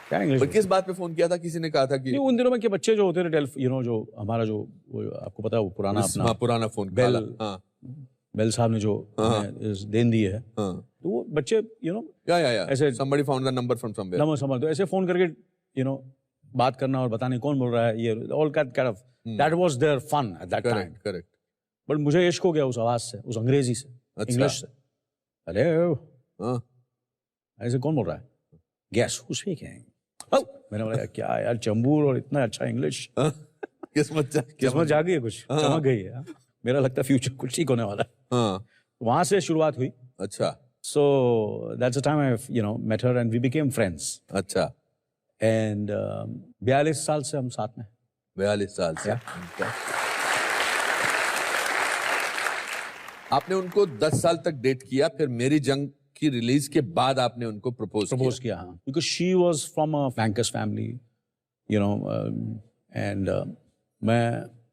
क्या इंग्लिश? किस बात पे फोन किया था? किसी ने कहा था कि उन दिनों में कि बच्चे जो होते थे, जो हमारा जो वो आपको पता है, वो पुराना फोन बेल साहब ने जो देन दी है, तो वो बच्चे ऐसे somebody found the number from somewhere, तो ऐसे फोन करके बात करना और बताने कौन बोल रहा है, ये all kind of that was their fun at that time. Correct. But मुझे इश्क हो गया उस आवाज से, उस अंग्रेजी से, इंग्लिश से। अरे ऐसे कौन बोल रहा है? Guess who's speaking? मैंने बोला क्या यार, चंबूर और इतना अच्छा इंग्लिश। किस्मत जाग गई है, कुछ चमक गई है। मेरा लगता है फ्यूचर कुछ ठीक होने वाला है। वहां से शुरुआत हुई। अच्छा। So that's the time I, met her and we became friends. अच्छा. And 42 साल से हम साथ में. 42 साल से. आपने उनको 10 साल तक डेट किया, फिर मेरी जंग की रिलीज के बाद आपने उनको प्रपोज किया. हाँ. Because she was from a bankers family, and मैं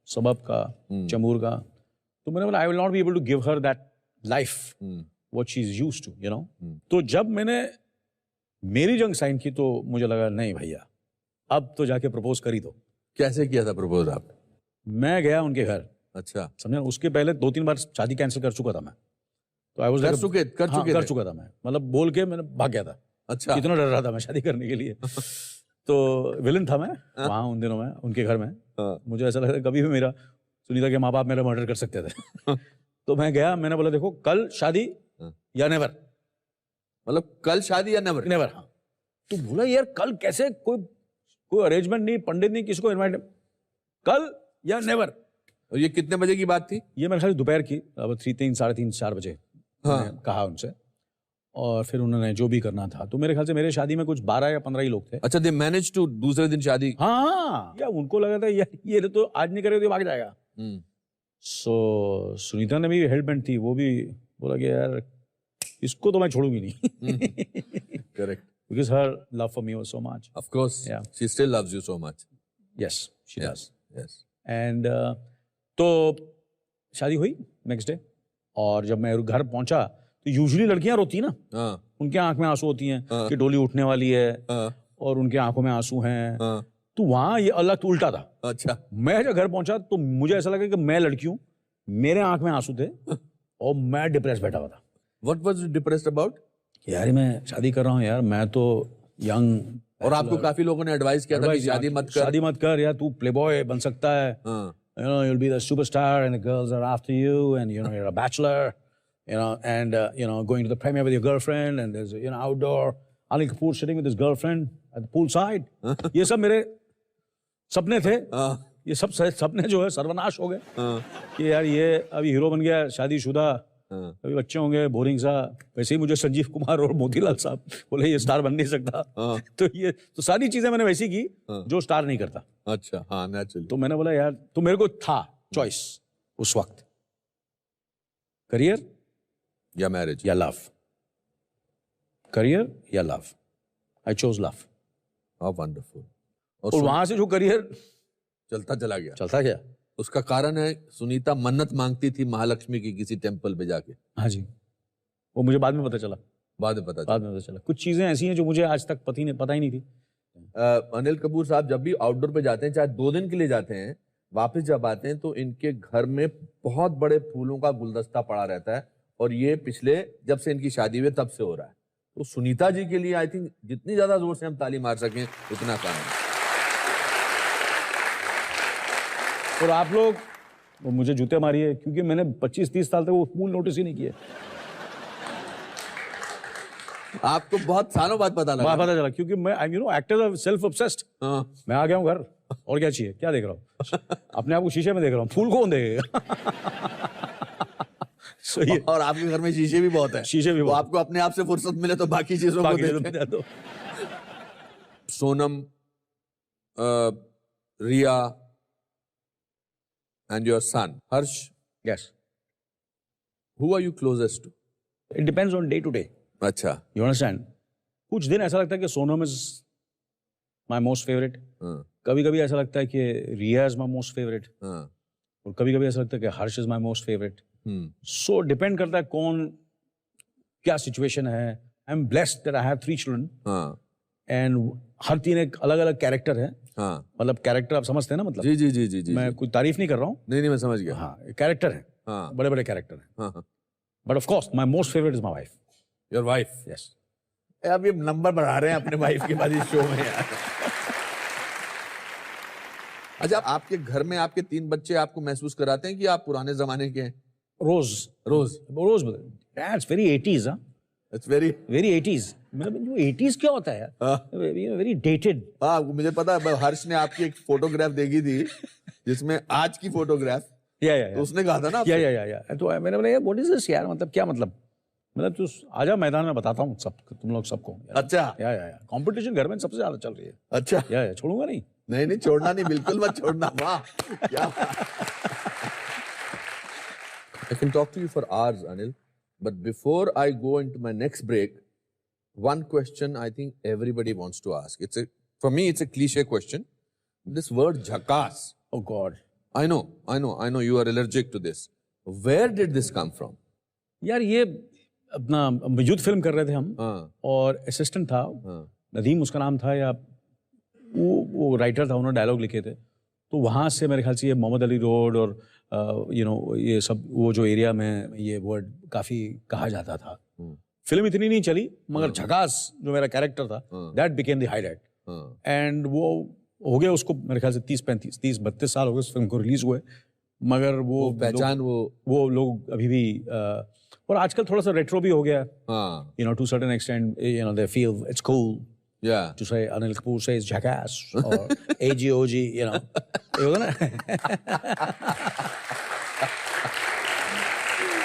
सबब का, चमूर का, तो मैंने बोला I will not be able to give her that life. What she's used to, तो जब मैंने मेरी जंग साइन की तो मुझे लगा नहीं भैया, अब तो जाके प्रपोज कर ही दो. कैसे किया था प्रपोज आप? मैं गया उनके घर. अच्छा. समझे? उसके पहले 2-3 बार शादी कैंसिल कर चुका था मैं. तो आई वाज कर चुका था मैं, मतलब बोल के मैंने भाग गया था. अच्छा. इतना डर रहा था मैं शादी करने के लिए. तो विलन था मैं वहाँ उन दिनों में उनके घर में. मुझे ऐसा लगा कभी भी मेरा सुनीता के माँ बाप मेरा मर्डर कर सकते थे. तो मैं गया, मैंने बोला देखो कल शादी या नेवर. मतलब कल शादी या नेवर? नेवर. हाँ. तो बोला यार कल कैसे, कोई अरेंजमेंट नहीं, पंडित नहीं, किसी को इनवाइट, कल या नेवर. और ये कितने बजे की बात थी? ये मेरे ख्याल दोपहर की, अब 3, 3, 4 बजे. हाँ. कहा उनसे, और फिर उन्होंने जो भी करना था. तो मेरे ख्याल से मेरे शादी में कुछ 12 या 15 ही लोग थे. अच्छा, दे मैनेज टू दूसरे दिन शादी? हाँ. या उनको लगा था ये तो आज नहीं करेगा तो भाग जाएगा. सो सुनीता ने भी हेल्पमेंट थी, वो भी बोला कि यार इसको तो मैं छोड़ूंगी नहीं. Correct. Because her love for me was so much. Of course. Yeah. She still loves you so much. Yes, she does. Yes. And तो शादी हुई नेक्स्ट डे, और जब मैं घर पहुंचा तो यूजुअली लड़कियां रोती ना. उनके आंख में आंसू होती हैं कि डोली उठने वाली है, और उनके आंखों में आंसू हैं. तो वहां ये अलग उल्टा था. अच्छा. मैं जब घर पहुंचा तो मुझे ऐसा लगा कि मैं लड़की हूँ, मेरे आंख में आंसू थे, और मैं डिप्रेस बैठा हुआ था. What was you depressed about? यार मैं शादी कर रहा हूँ यार, मैं तो यंग. और आपको काफी लोगों ने एडवाइस किया था कि शादी मत कर यार, तू प्लेबॉय बन सकता है. You'll be the superstar and the girls are after you, and you're a bachelor, and going to the premiere with your girlfriend, and there's outdoor Ali Kapoor sitting with his girlfriend at the poolside. ये सब मेरे सपने थे. ये सब सपने जो है सर्वनाश हो गए. कि यार ये अभी हीरो बन गया, शादीशुदा, अभी बच्चे होंगे, बोरिंग सा. वैसे ही मुझे संजीव कुमार और मोतीलाल साहब बोले ये स्टार बन नहीं सकता. तो सारी चीजें मैंने वैसी की जो स्टार नहीं करता. अच्छा. हाँ, नेचुरली. तो मैंने बोला यार, तो मेरे को था चॉइस उस वक्त, करियर या मैरिज या लव. करियर या love. I chose love. How wonderful. और वहां से जो करियर चलता चला गया, उसका कारण है सुनीता मन्नत मांगती थी महालक्ष्मी की किसी टेम्पल पे जाके. हाँ जी. वो मुझे बाद में पता चला. बाद में पता चला. कुछ चीजें ऐसी हैं जो मुझे आज तक पता ही नहीं थी. अनिल कपूर साहब जब भी आउटडोर पे जाते हैं, चाहे 2 दिन के लिए जाते हैं, वापस जब आते हैं तो इनके घर में बहुत बड़े फूलों का गुलदस्ता पड़ा रहता है, और ये पिछले जब से इनकी शादी हुई तब से हो रहा है. तो सुनीता जी के लिए आई थिंक जितनी ज्यादा जोर से हम ताली मार सकें उतना आसान है. और आप लोग मुझे जूते मारिए, क्योंकि मैंने 25-30 साल तक वो फूल नोटिस ही नहीं किए. आपको बहुत सालों बाद पता चला, क्योंकि मैं एक्टर सेल्फ ऑब्सेस्ड. मैं आ गया हूँ घर, और क्या चाहिए, क्या देख रहा हूँ? अपने आप को शीशे में देख रहा हूँ, फूल कौन देखेगा? और आपके घर में शीशे भी बहुत है. शीशे भी बहुत. आपको अपने आप से फुर्सत मिले तो बाकी चीजों को देखते हैं. सोनम, रिया and your son Harsh. Yes. Who are you closest to? It depends on day to day. अच्छा. You understand? कुछ दिन ऐसा लगता है कि Sonam is my most favorite. कभी कभी ऐसा लगता है कि रिया is my most favorite. और कभी कभी ऐसा लगता है कि हर्ष is my most favorite. So depend करता है कौन क्या सिचुएशन है. I'm blessed that I have 3 children. And हर 3 एक अलग अलग कैरेक्टर है. हाँ. मतलब कैरेक्टर आप समझते हैं ना, मतलब जी. मैं कोई तारीफ नहीं कर रहा हूँ. नहीं, मैं समझ गया. हाँ, कैरेक्टर है. हाँ. बड़े बड़े कैरेक्टर हैं. हाँ. But of course my most favourite is my wife. Your wife? Yes. अब ये नंबर बढ़ा रहे हैं अपने वाइफ के बाद इस शो में यार. अच्छा, आपके घर में आपके 3 बच्चे आपको महसूस कराते हैं कि आप पुराने जमाने के हैं? रोज. That's very 80s. हाँ, इट्स वेरी 80s. मतलब जो 80s क्या होता है यार, वेरी डेटेड. हाँ, मुझे पता है. हर्ष ने आपकी एक फोटोग्राफ देखी थी जिसमें आज की फोटोग्राफ. या तो उसने कहा था ना या तो मैंने बोला यार व्हाट इज दिस यार, मतलब क्या मतलब मतलब तू आजा मैदान में, बताता हूँ सब तुम लोग सबको। अच्छा। या कंपटीशन घर में सबसे ज्यादा चल रही है। अच्छा। या छोड़ूंगा नहीं। नहीं छोड़ना नहीं, बिल्कुल मत छोड़ना। वाह क्या I can talk to you for hours, Anil, but before I go into my next break, one question I think everybody wants to ask. For me it's a cliche question. This word jhakas. Oh God. I know you are allergic to this. Where did this come from? यार ये अपना युद्ध film कर रहे थे हम। और assistant था नदीम उसका नाम था, या वो राइटर था, उन्होंने डायलॉग लिखे थे। तो वहाँ से मेरे ख्याल से ये मोहम्मद अली रोड और ये सब वो जो एरिया में ये वर्ड काफ़ी कहा जाता था। फिल्म इतनी नहीं चली, मगर झकास जो मेरा कैरेक्टर था that became the highlight. And वो हो गया उसको मेरे ख्याल से 30-32 साल हो गए उस फिल्म को रिलीज हुए, मगर वो पहचान वो लोग अभी भी और आजकल थोड़ा सा रेट्रो भी हो गया, to certain extent, they feel it's cool to say Anil Kapoor says jackass or AGOG, ये होगा ना।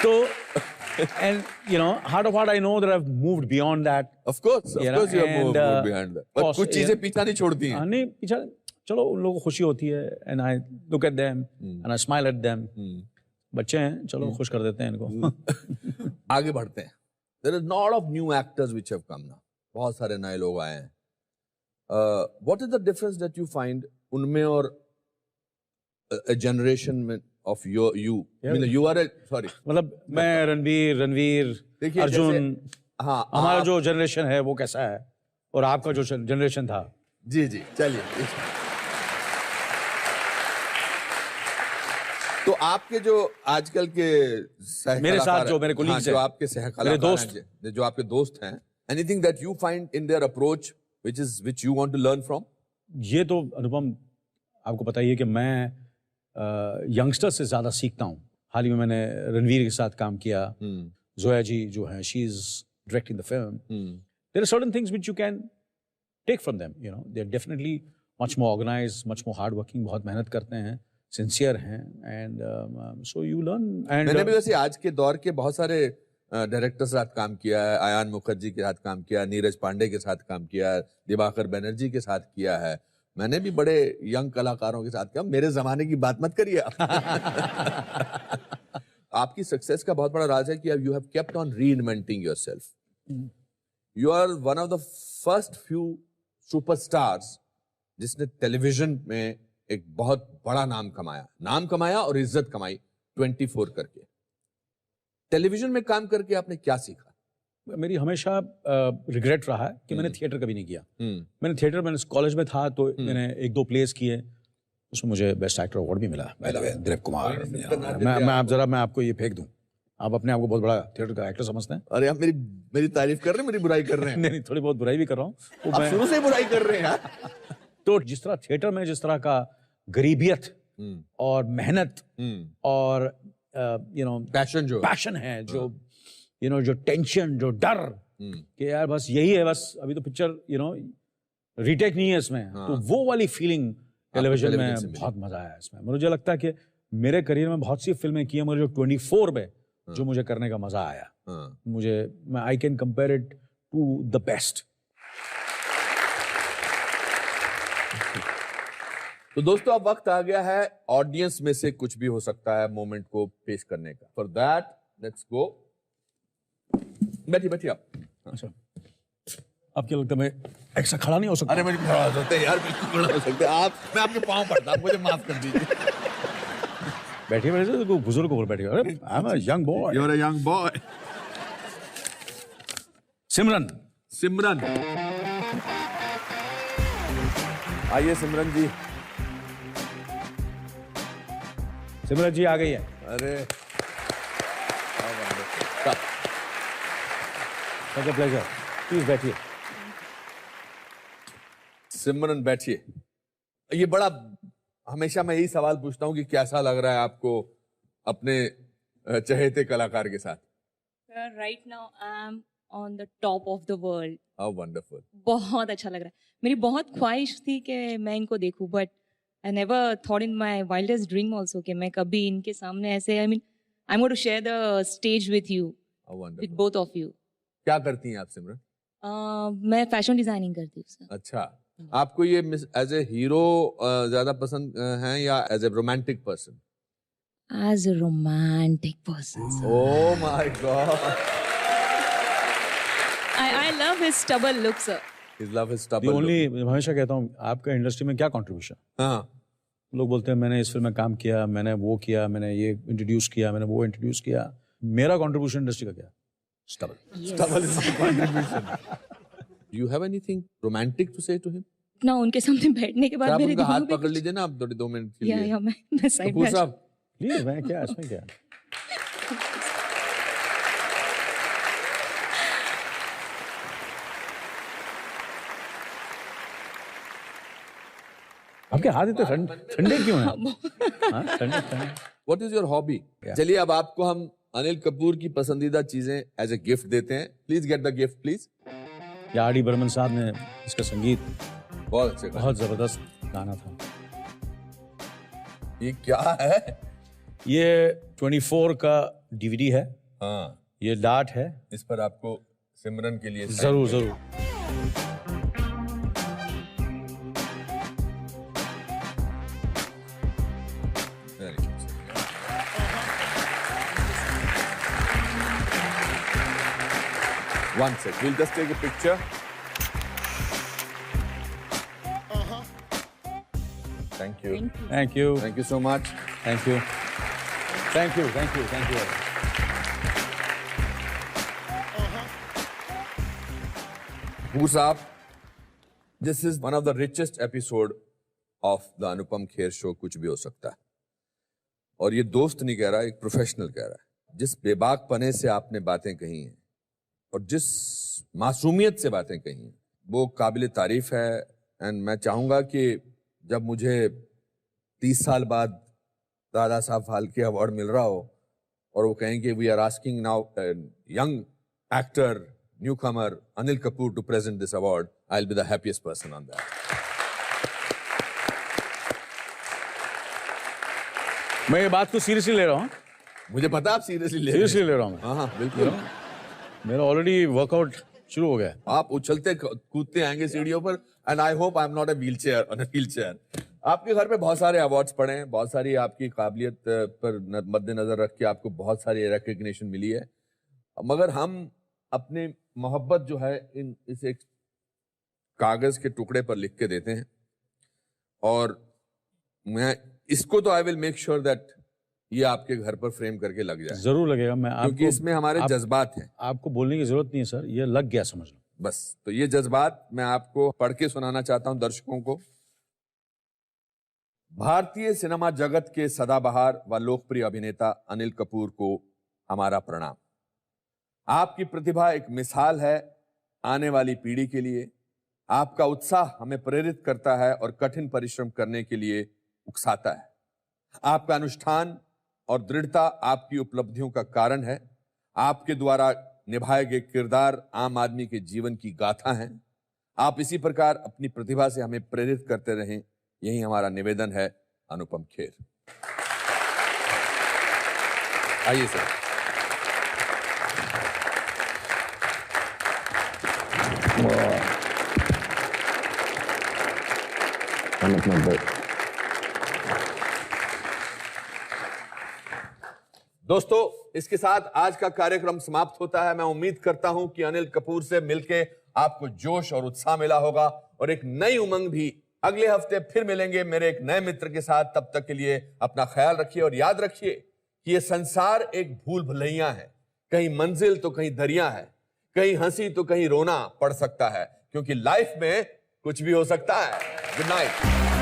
तो and heart of heart I know that I've moved beyond that. Of course you have moved beyond that. But कुछ चीजें पीछा नहीं छोड़ती हैं। नहीं पीछा, चलो उन लोगों को खुशी होती है and I look at them and I smile at them. बच्चे हैं, चलो खुश कर देते हैं इनको। आगे बढ़ते हैं। There is a lot of new actors which have come now. बहुत सारे नए लोग आए हैं। What is the difference that you find उनमें और a generation में of you? You are sorry. मतलब मैं रणवीर, अर्जुन, हाँ, हमारा जो जनरेशन है वो कैसा है और आपका जो जनरेशन था। जी चलिए। तो आपके जो आजकल के मेरे साथ जो मेरे कोलीग्स हैं, जो आपके सहकलाकार, जो आपके दोस्त हैं, anything that you find in their approach which you want to learn from? ये तो अनुपम आपको पता ही है कि मैं यंगस्टर से ज्यादा सीखता हूँ। हाल ही में मैंने रणवीर के साथ काम किया। जोया जी जो है, she is directing the film. There are certain things which you can take from them, they are definitely much more organised, much more hard working, बहुत मेहनत करते हैं, सिंसियर हैं, and so you learn. And मैंने भी वैसे आज के दौर के बहुत सारे डायरेक्टर के साथ काम किया है, आयान मुखर्जी के साथ काम किया, नीरज पांडे के साथ काम किया, दिवाकर बनर्जी के साथ किया है। मैंने भी बड़े यंग कलाकारों के साथ किया। मेरे जमाने की बात मत करिए। आपकी सक्सेस का बहुत बड़ा राज है कि you have kept on reinventing yourself. You are one of the first few superstars जिसने टेलीविजन में एक बहुत बड़ा नाम कमाया और इज्जत कमाई 24 करके। टेलीविजन में काम करके आपने क्या सीखा? मेरी हमेशा रिग्रेट रहा है कि मैंने थिएटर कभी नहीं किया। मैंने थिएटर, मैंने कॉलेज में था तो मैंने 1-2 प्लेस किए, उसमें मुझे बेस्ट एक्टर अवार्ड भी मिला। दिलीप कुमार। मैं आपको ये फेंक दूं, आप अपने आप को बहुत बड़ा थिएटर का एक्टर समझते हैं? अरे आप मेरी तारीफ कर रहे हैं, मेरी बुराई कर रहे हैं? नहीं, थोड़ी बहुत बुराई भी कर रहा हूँ। आप शुरू से बुराई कर रहे हैं। तो जिस तरह थिएटर में जिस तरह का गरीबियत और मेहनत और पैशन है, जो जो टेंशन, जो डर कि यार बस यही है, बस अभी तो पिक्चर रीटेक नहीं है इसमें, तो वो वाली फीलिंग टेलीविजन में बहुत मजा आया इसमें। मुझे लगता है कि मेरे करियर में बहुत सी फिल्में की हैं, मगर जो 24 में जो मुझे करने का मजा आया, I can compare it to the best. तो दोस्तों अब वक्त आ गया है ऑडियंस में से कुछ भी हो सकता है मोमेंट को पेश करने का। For that let's go. बैठिए आप। अच्छा, आप क्या लगता है मैं ऐसा खड़ा नहीं हो सकता? अरे मैं खड़ा हो सकते यार, बिल्कुल खड़ा हो सकते आप। मैं आपके पाँव पड़ता, आप मुझे माफ कर दीजिए। बैठिए मेरे से, बुजुर्ग को बैठिए। अरे I am a young boy. You are a young boy. Simran आइए सिमरन जी। सिमरन जी आ गई है। अरे Such a pleasure. Please बैठिए। सिमरन बैठिए। ये बड़ा, हमेशा मैं यही सवाल पूछता हूँ कि कैसा लग रहा है आपको अपने चहेते कलाकार के साथ? Right now I'm on the top of the world. How wonderful. बहुत अच्छा लग रहा है। मेरी बहुत ख्वाहिश थी कि मैं इनको देखूं, but I never thought in my wildest dream also कि मैं कभी इनके सामने ऐसे, I mean, I'm going to share the stage with you. How wonderful. with both of you. क्या करती हैं आप सिमरन? मैं फैशन डिजाइनिंग करती हूँ सर. अच्छा, आपको ये एज ए हीरो ज्यादा पसंद है या as a romantic person? As a romantic person, sir. Oh my God. I love his stubble look, sir. His love is The stubborn. only हमेशा कहता हूँ आपका इंडस्ट्री में क्या कंट्रीब्यूशन? हाँ. लोग बोलते हैं मैंने इस फिल्म में काम किया, मैंने वो किया, मैंने ये इंट्रोड्यूस किया, मैंने वो इंट्रोड्यूस किया. मेरा कंट्रीब्यूशन इंडस्ट्री का क्या? Stubble. Yes. Stubborn is my contribution. Do you have anything romantic to say to him? ना उनके सामने बैठने के क्या बाद आप मेरे उनका दिमाग हाथ में पकड़ कुछ- लीजिए ना आप थोड़ी 2 मिनट के या लिए. मैं साइड कपूर में साहब, प्लीज, मैं क्या इसमें क्या? आपके हाथ इतने ठंडे क्यों हैं? हाँ, ठंडे ठंडे. what is your hobby? चलिए अब आपको हम अनिल कपूर की पसंदीदा चीजें एज ए गिफ्ट देते हैं. Please get the gift please. या आर डी बर्मन साहब ने इसका संगीत बहुत अच्छे गाने. बहुत जबरदस्त गाना था. ये क्या है? ये 24 का डीवीडी है. हाँ, ये डार्ट है. इस पर आपको सिमरन के लिए जरूर जरूर. Very good. One sec. We'll just take a picture. Thank you. Thank you. Thank you so much. Thank you. Thank you. Thank you. Thank you. Kapoor साहब, this is one of the richest episode of the Anupam Kher show. कुछ भी हो सकता है. और ये दोस्त नहीं कह रहा, एक प्रोफेशनल कह रहा है. जिस बेबाक पने से आपने बातें कही हैं और जिस मासूमियत से बातें कही हैं, वो काबिल तारीफ है. एंड मैं चाहूंगा कि जब मुझे 30 साल बाद दादा साहब फाल्के अवार्ड मिल रहा हो और वो कहें कि we are asking now young actor newcomer Anil Kapoor to present this award, I will be the happiest person on that. मैं ये बात को सीरियसली ले रहा हूँ. मुझे पता आप सीरियसली ले रहे सीरियसली हैं. ले रहा हूँ मैं. हाँ हाँ बिल्कुल. मेरा ऑलरेडी वर्कआउट शुरू हो गया है. आप उछलते कूदते आएंगे सीढ़ियों पर. And I hope I am not a wheelchair. आपके घर पे बहुत सारे अवार्ड्स पड़े हैं, बहुत सारी आपकी काबिलियत पर मद्देनजर रख के आपको बहुत सारी रिकग्निशन मिली है. मगर हम अपनी मोहब्बत जो है इस एक कागज के टुकड़े पर लिख के देते हैं. और मैं इसको तो I will make sure that ये आपके घर पर फ्रेम करके लग जाए. जरूर लगेगा. मैं क्योंकि आपको इसमें हमारे जज्बात हैं. आपको बोलने की जरूरत नहीं है सर, ये लग गया समझ लो. बस तो ये जज्बात मैं आपको पढ़ के सुनाना चाहता हूं दर्शकों को. भारतीय सिनेमा जगत के सदाबहार व लोकप्रिय अभिनेता अनिल कपूर को हमारा प्रणाम. आपकी प्रतिभा एक मिसाल है आने वाली पीढ़ी के लिए. आपका उत्साह हमें प्रेरित करता है और कठिन परिश्रम करने के लिए उकसाता है. आपका अनुष्ठान और दृढ़ता आपकी उपलब्धियों का कारण है. आपके द्वारा निभाए गए किरदार आम आदमी के जीवन की गाथा हैं. आप इसी प्रकार अपनी प्रतिभा से हमें प्रेरित करते रहें, यही हमारा निवेदन है. अनुपम खेर. आइए सर. दोस्तों, इसके साथ आज का कार्यक्रम समाप्त होता है. मैं उम्मीद करता हूं कि अनिल कपूर से मिलके आपको जोश और उत्साह मिला होगा और एक नई उमंग भी. अगले हफ्ते फिर मिलेंगे मेरे एक नए मित्र के साथ. तब तक के लिए अपना ख्याल रखिए और याद रखिए कि यह संसार एक भूल भुलैया है. कहीं मंजिल तो कहीं दरिया है, कहीं हंसी तो कहीं रोना पड़ सकता है, क्योंकि लाइफ में कुछ भी हो सकता है. Good night.